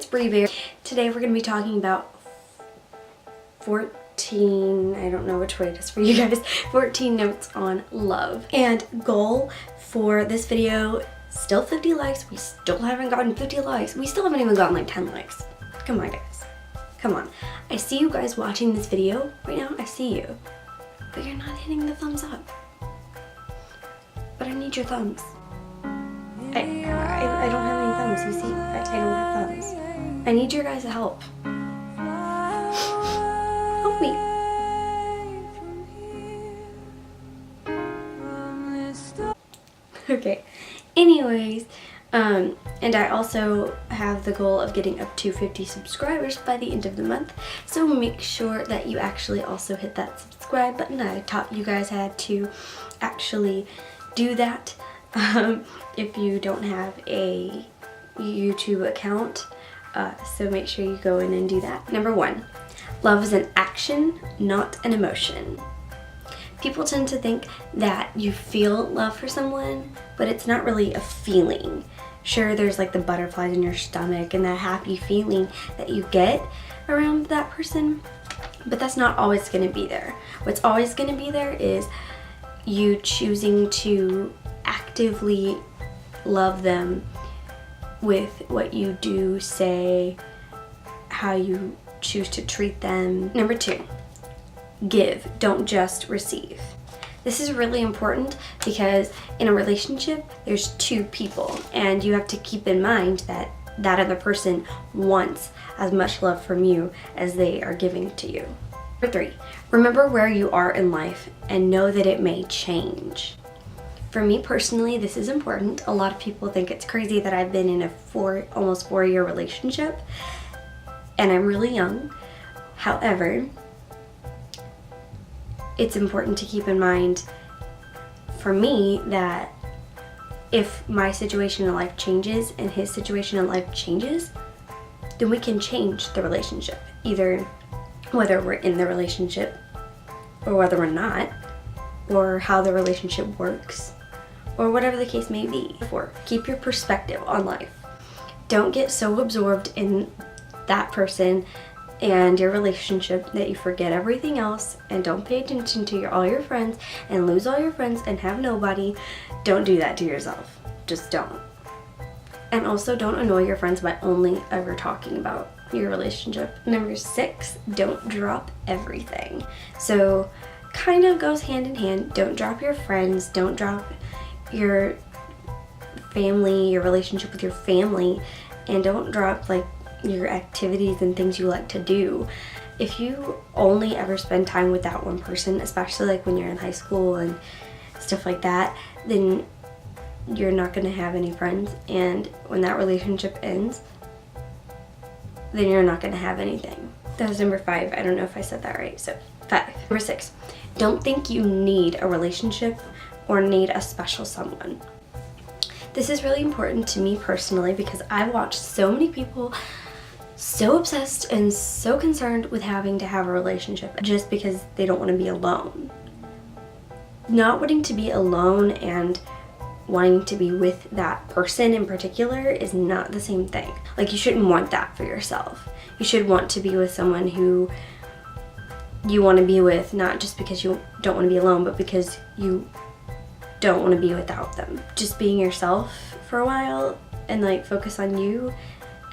Bree Bear. Today we're going to be talking about 14, I don't know which way it is for you guys, 14 notes on love. And goal for this video, still 50 likes. We still haven't gotten 50 likes. We still haven't even gotten like 10 likes. Come on guys, come on. I see you guys watching this video right now, I see you. But you're not hitting the thumbs up. But I need your thumbs. I don't have any thumbs, you see? I don't have thumbs. I need your guys' help. Help me. Okay, anyways, and I also have the goal of getting up to 50 subscribers by the end of the month, so make sure that you actually also hit that subscribe button. I taught you guys how to actually do that. If you don't have a YouTube account, so make sure you go in and do that. Number 1, love is an action, not an emotion. People tend to think that you feel love for someone, but it's not really a feeling. Sure, there's like the butterflies in your stomach and that happy feeling that you get around that person, but that's not always going to be there. What's always going to be there is you choosing to actively love them with what you do, say, how you choose to treat them. Number 2, give, don't just receive. This is really important because in a relationship, there's 2 people, and you have to keep in mind that that other person wants as much love from you as they are giving to you. Number 3, remember where you are in life and know that it may change. For me personally, this is important. A lot of people think it's crazy that I've been in a almost 4-year relationship and I'm really young. However, it's important to keep in mind for me that if my situation in life changes and his situation in life changes, then we can change the relationship. Either whether we're in the relationship or whether we're not, or how the relationship works, or whatever the case may be. 4, keep your perspective on life. Don't get so absorbed in that person and your relationship that you forget everything else and don't pay attention to all your friends and lose all your friends and have nobody. Don't do that to yourself. Just don't. And also don't annoy your friends by only ever talking about your relationship. Number 6, don't drop everything. So kind of goes hand in hand. Don't drop your friends, don't drop your family, your relationship with your family, and don't drop like your activities and things you like to do. If you only ever spend time with that one person, especially like when you're in high school and stuff like that, then you're not going to have any friends, and when that relationship ends, then you're not going to have anything. That was number 5. I don't know if I said that right. So 5. Number 6, don't think you need a relationship or need a special someone. This is really important to me personally because I've watched so many people so obsessed and so concerned with having to have a relationship just because they don't want to be alone. Not wanting to be alone and wanting to be with that person in particular is not the same thing. Like, you shouldn't want that for yourself. You should want to be with someone who you want to be with, not just because you don't want to be alone, but because you don't want to be without them. Just being yourself for a while and like focus on you,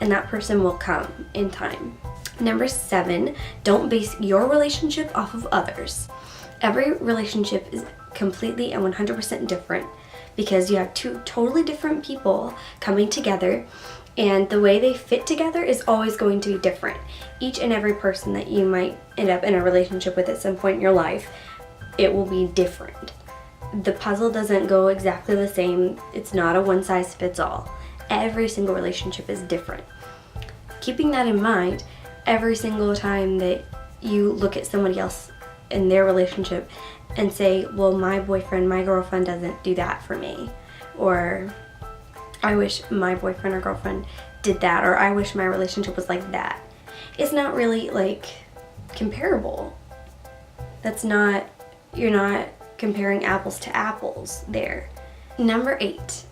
and that person will come in time. Number 7, don't base your relationship off of others. Every relationship is completely and 100% different because you have 2 totally different people coming together, and the way they fit together is always going to be different. Each and every person that you might end up in a relationship with at some point in your life, it will be different. The puzzle doesn't go exactly the same. It's not a one-size-fits-all. Every single relationship is different. Keeping that in mind, every single time that you look at somebody else in their relationship and say, well, my boyfriend, my girlfriend doesn't do that for me, or I wish my boyfriend or girlfriend did that, or I wish my relationship was like that. It's not really like comparable. You're not comparing apples to apples there. Number 8,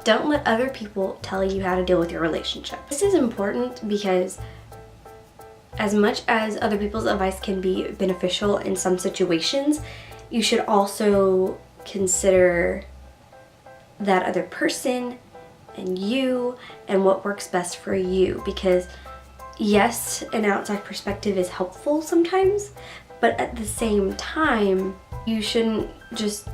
Don't let other people tell you how to deal with your relationship. This is important because as much as other people's advice can be beneficial in some situations, you should also consider that other person and you and what works best for you, because yes, an outside perspective is helpful sometimes, but at the same time, you shouldn't just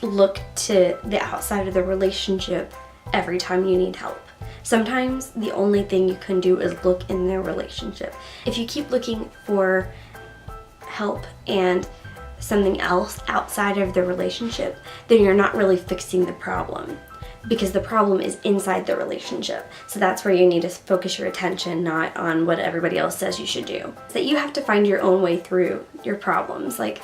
look to the outside of the relationship every time you need help. Sometimes the only thing you can do is look in their relationship. If you keep looking for help and something else outside of the relationship, then you're not really fixing the problem, because the problem is inside the relationship. So that's where you need to focus your attention, not on what everybody else says you should do. So that you have to find your own way through your problems. Like,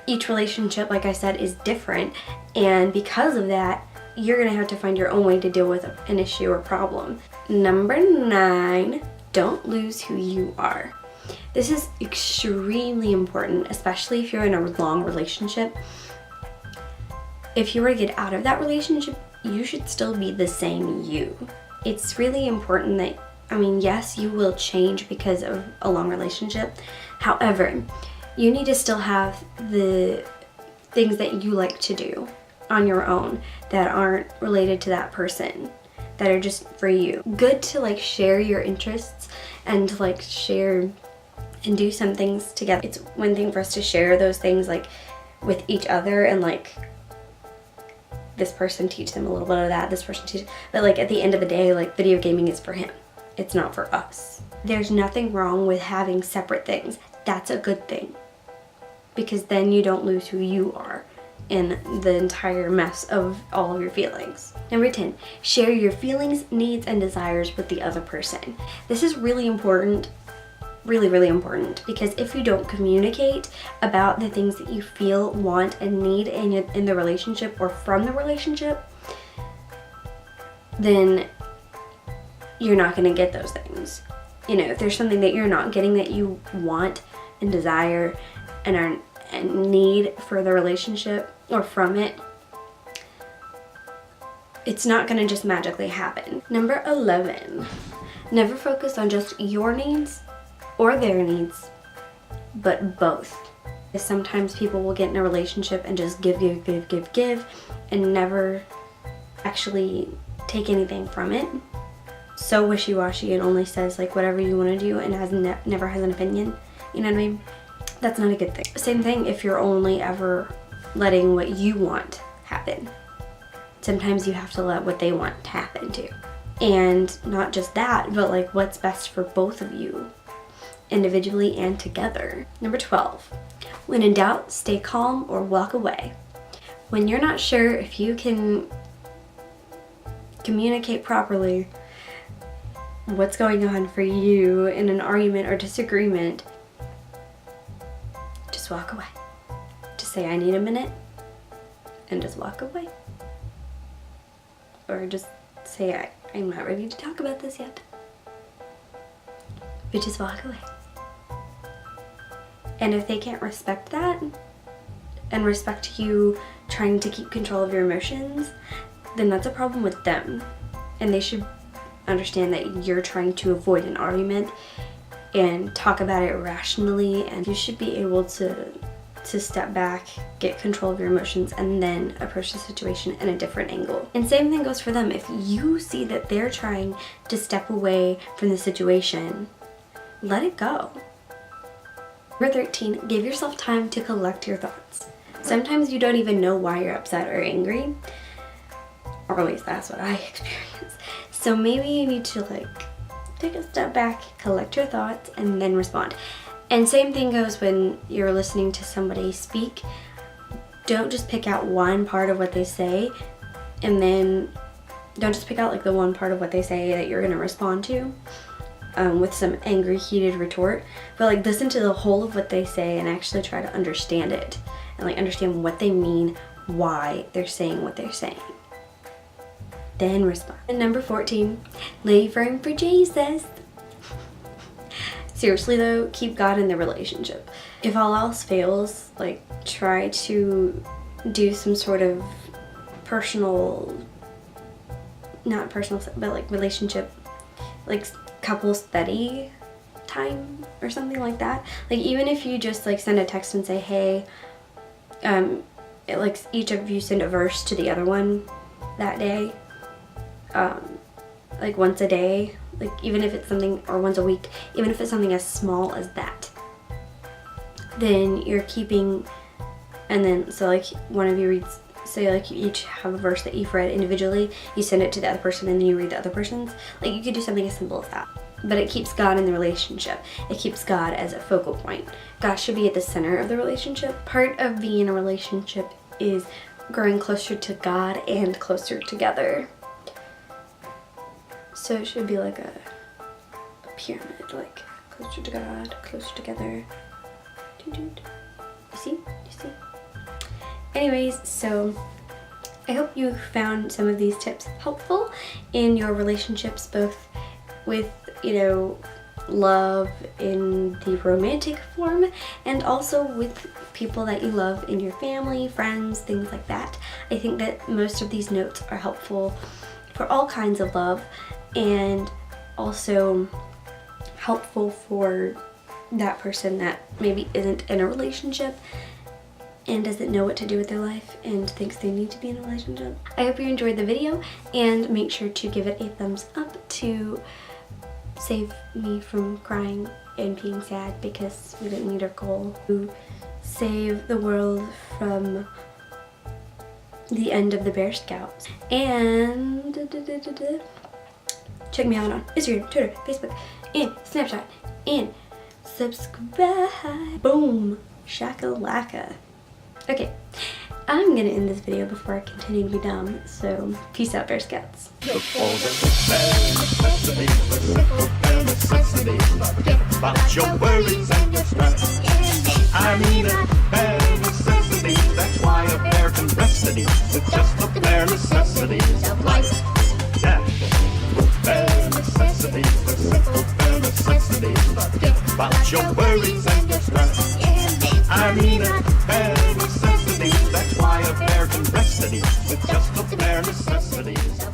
each relationship, like I said, is different, and because of that, you're gonna have to find your own way to deal with an issue or problem. Number 9, don't lose who you are. This is extremely important, especially if you're in a long relationship. If you were to get out of that relationship, you should still be the same you. It's really important that, yes, you will change because of a long relationship. However, you need to still have the things that you like to do on your own that aren't related to that person, that are just for you. Good to like share your interests and to like share and do some things together. It's one thing for us to share those things like with each other, and like this person teach them a little bit of that, this person teach, but like at the end of the day, like video gaming is for him. It's not for us. There's nothing wrong with having separate things. That's a good thing, because then you don't lose who you are in the entire mess of all of your feelings. Number 10, share your feelings, needs, and desires with the other person. This is really important, really important, because if you don't communicate about the things that you feel, want, and need in the relationship or from the relationship, then you're not gonna get those things. You know, if there's something that you're not getting that you want and desire and need for the relationship or from it, it's not gonna just magically happen. Number 11, never focus on just your needs or their needs, but both. Sometimes people will get in a relationship and just give, and never actually take anything from it. So wishy-washy and only says like whatever you want to do and never has an opinion. You know what I mean? That's not a good thing. Same thing if you're only ever letting what you want happen. Sometimes you have to let what they want happen too. And not just that, but like what's best for both of you, individually and together. Number 12, when in doubt, stay calm or walk away. When you're not sure if you can communicate properly what's going on for you in an argument or disagreement, just walk away. Just say, I need a minute, and just walk away. Or just say, I'm not ready to talk about this yet. But just walk away. And if they can't respect that and respect you trying to keep control of your emotions, then that's a problem with them. And they should understand that you're trying to avoid an argument and talk about it rationally, and you should be able to step back, get control of your emotions, and then approach the situation in a different angle. And same thing goes for them. If you see that they're trying to step away from the situation, let it go. Number 13, give yourself time to collect your thoughts. Sometimes you don't even know why you're upset or angry, or at least that's what I experience. So maybe you need to like take a step back, collect your thoughts, and then respond. And same thing goes when you're listening to somebody speak. Don't just pick out one part of what they say, and then don't just pick out like the one part of what they say that you're gonna respond to with some angry, heated retort. But like listen to the whole of what they say and actually try to understand it and like understand what they mean, why they're saying what they're saying. Then respond. And number 14, lay firm for Jesus. Seriously though, keep God in the relationship. If all else fails, like try to do some sort of personal not personal, but like relationship, like couple study time or something like that. Like even if you just like send a text and say, hey, like each of you send a verse to the other one that day, like once a day, like even if it's something, or once a week, even if it's something as small as that, then you're keeping, and then so like one of you reads, say like you each have a verse that you've read individually, you send it to the other person and then you read the other person's. Like you could do something as simple as that. But it keeps God in the relationship. It keeps God as a focal point. God should be at the center of the relationship. Part of being in a relationship is growing closer to God and closer together. So it should be like a pyramid, like closer to God, closer together. You see? You see? Anyways, so I hope you found some of these tips helpful in your relationships, both with, you know, love in the romantic form and also with people that you love in your family, friends, things like that. I think that most of these notes are helpful for all kinds of love, and also helpful for that person that maybe isn't in a relationship and doesn't know what to do with their life and thinks they need to be in a relationship. I hope you enjoyed the video, and make sure to give it a thumbs up to save me from crying and being sad, because we didn't meet our goal to save the world from the end of the Bear Scouts. And check me out on Instagram, Twitter, Facebook, and Snapchat, and subscribe. Boom, shakalaka. Okay, I'm gonna end this video before I continue to be dumb, so peace out, Bear Scouts. About your worries and your stress. I mean a bare necessity. That's why a bear can rest at ease with just the bare necessities of life. Yeah, bare necessities, the simple bare necessities. About your worries and your stress. I mean a bare necessity. That's why a bear can rest at ease with just the bare necessities.